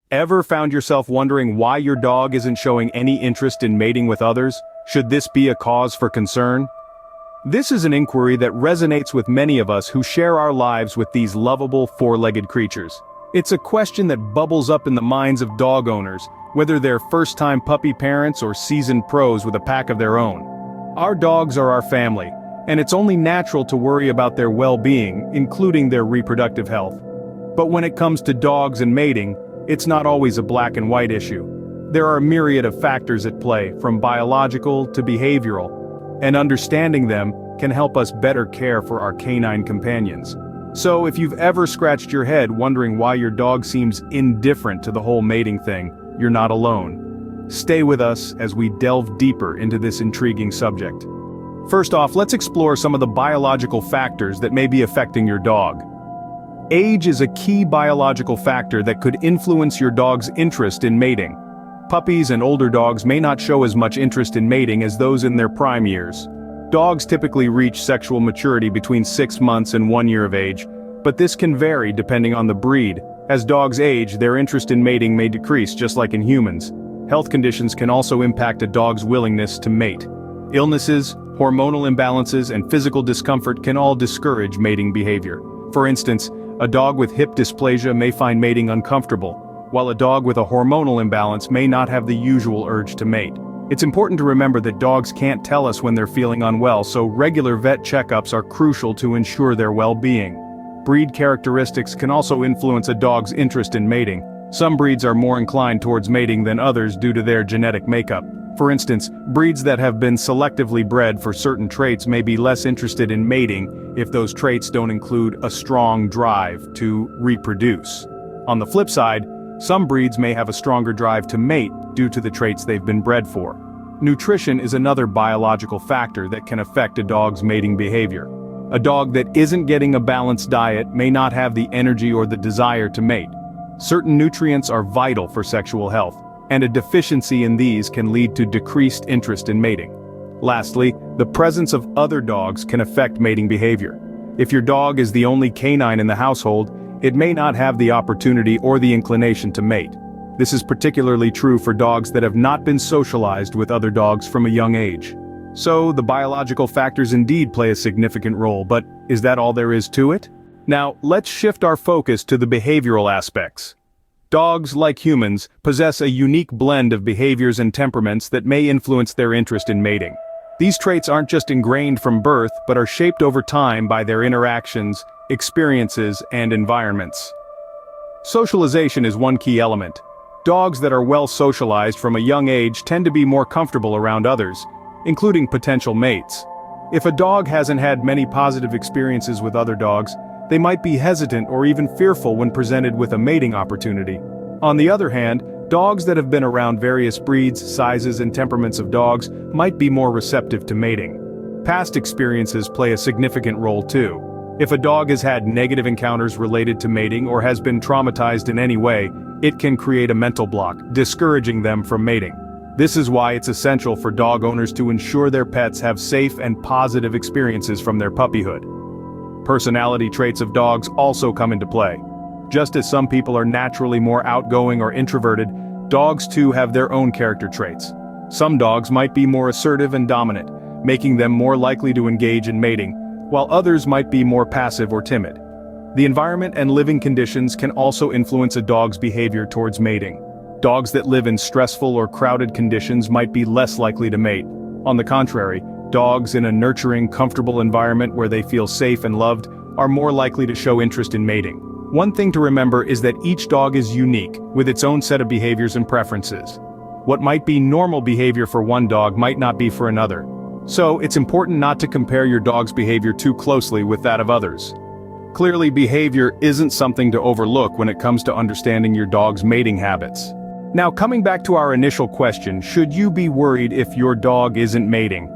Ever found yourself wondering why your dog isn't showing any interest in mating with others? Should this be a cause for concern? This is an inquiry that resonates with many of us who share our lives with these lovable four-legged creatures. It's a question that bubbles up in the minds of dog owners, whether they're first-time puppy parents or seasoned pros with a pack of their own. Our dogs are our family, and it's only natural to worry about their well-being, including their reproductive health. But when it comes to dogs and mating, it's not always a black and white issue. There are a myriad of factors at play, from biological to behavioral, and understanding them can help us better care for our canine companions. So if you've ever scratched your head wondering why your dog seems indifferent to the whole mating thing, you're not alone. Stay with us as we delve deeper into this intriguing subject. First off, let's explore some of the biological factors that may be affecting your dog. Age is a key biological factor that could influence your dog's interest in mating. Puppies and older dogs may not show as much interest in mating as those in their prime years. Dogs typically reach sexual maturity between 6 months and 1 year of age, but this can vary depending on the breed. As dogs age, their interest in mating may decrease just like in humans. Health conditions can also impact a dog's willingness to mate. Illnesses, hormonal imbalances, and physical discomfort can all discourage mating behavior. For instance, a dog with hip dysplasia may find mating uncomfortable, while a dog with a hormonal imbalance may not have the usual urge to mate. It's important to remember that dogs can't tell us when they're feeling unwell, so regular vet checkups are crucial to ensure their well-being. Breed characteristics can also influence a dog's interest in mating. Some breeds are more inclined towards mating than others due to their genetic makeup. For instance, breeds that have been selectively bred for certain traits may be less interested in mating if those traits don't include a strong drive to reproduce. On the flip side, some breeds may have a stronger drive to mate due to the traits they've been bred for. Nutrition is another biological factor that can affect a dog's mating behavior. A dog that isn't getting a balanced diet may not have the energy or the desire to mate. Certain nutrients are vital for sexual health, and a deficiency in these can lead to decreased interest in mating. Lastly, the presence of other dogs can affect mating behavior. If your dog is the only canine in the household, it may not have the opportunity or the inclination to mate. This is particularly true for dogs that have not been socialized with other dogs from a young age. So, the biological factors indeed play a significant role, but is that all there is to it? Now, let's shift our focus to the behavioral aspects. Dogs, like humans, possess a unique blend of behaviors and temperaments that may influence their interest in mating. These traits aren't just ingrained from birth, but are shaped over time by their interactions, experiences, and environments. Socialization is one key element. Dogs that are well socialized from a young age tend to be more comfortable around others, including potential mates. If a dog hasn't had many positive experiences with other dogs, they might be hesitant or even fearful when presented with a mating opportunity. On the other hand, dogs that have been around various breeds, sizes, and temperaments of dogs might be more receptive to mating. Past experiences play a significant role too. If a dog has had negative encounters related to mating or has been traumatized in any way, it can create a mental block, discouraging them from mating. This is why it's essential for dog owners to ensure their pets have safe and positive experiences from their puppyhood. Personality traits of dogs also come into play. Just as some people are naturally more outgoing or introverted, dogs too have their own character traits. Some dogs might be more assertive and dominant, making them more likely to engage in mating, while others might be more passive or timid. The environment and living conditions can also influence a dog's behavior towards mating. Dogs that live in stressful or crowded conditions might be less likely to mate. On the contrary, dogs in a nurturing, comfortable environment where they feel safe and loved are more likely to show interest in mating. One thing to remember is that each dog is unique, with its own set of behaviors and preferences. What might be normal behavior for one dog might not be for another. So, it's important not to compare your dog's behavior too closely with that of others. Clearly, behavior isn't something to overlook when it comes to understanding your dog's mating habits. Now, coming back to our initial question, should you be worried if your dog isn't mating?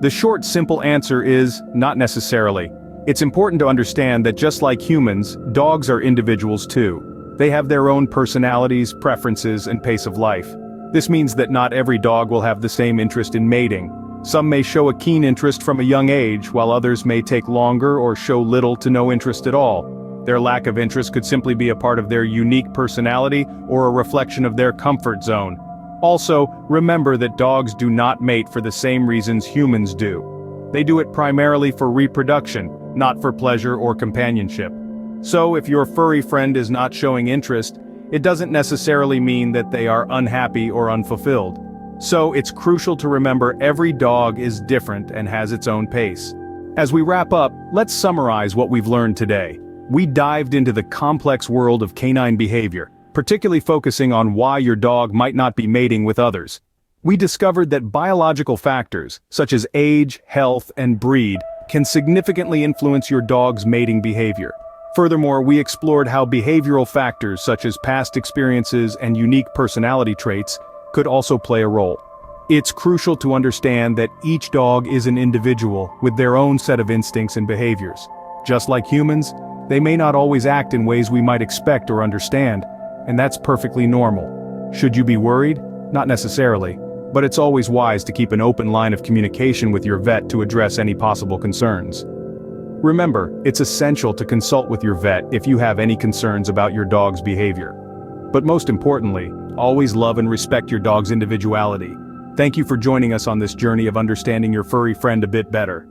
The short, simple answer is, not necessarily. It's important to understand that just like humans, dogs are individuals too. They have their own personalities, preferences, and pace of life. This means that not every dog will have the same interest in mating. Some may show a keen interest from a young age, while others may take longer or show little to no interest at all. Their lack of interest could simply be a part of their unique personality or a reflection of their comfort zone. Also, remember that dogs do not mate for the same reasons humans do. They do it primarily for reproduction, not for pleasure or companionship. So if your furry friend is not showing interest, it doesn't necessarily mean that they are unhappy or unfulfilled. So it's crucial to remember every dog is different and has its own pace. As we wrap up, let's summarize what we've learned today. We dived into the complex world of canine behavior, particularly focusing on why your dog might not be mating with others. We discovered that biological factors, such as age, health, and breed, can significantly influence your dog's mating behavior. Furthermore, we explored how behavioral factors such as past experiences and unique personality traits could also play a role. It's crucial to understand that each dog is an individual with their own set of instincts and behaviors. Just like humans, they may not always act in ways we might expect or understand, and that's perfectly normal. Should you be worried? Not necessarily, but it's always wise to keep an open line of communication with your vet to address any possible concerns. Remember, it's essential to consult with your vet if you have any concerns about your dog's behavior. But most importantly, always love and respect your dog's individuality. Thank you for joining us on this journey of understanding your furry friend a bit better.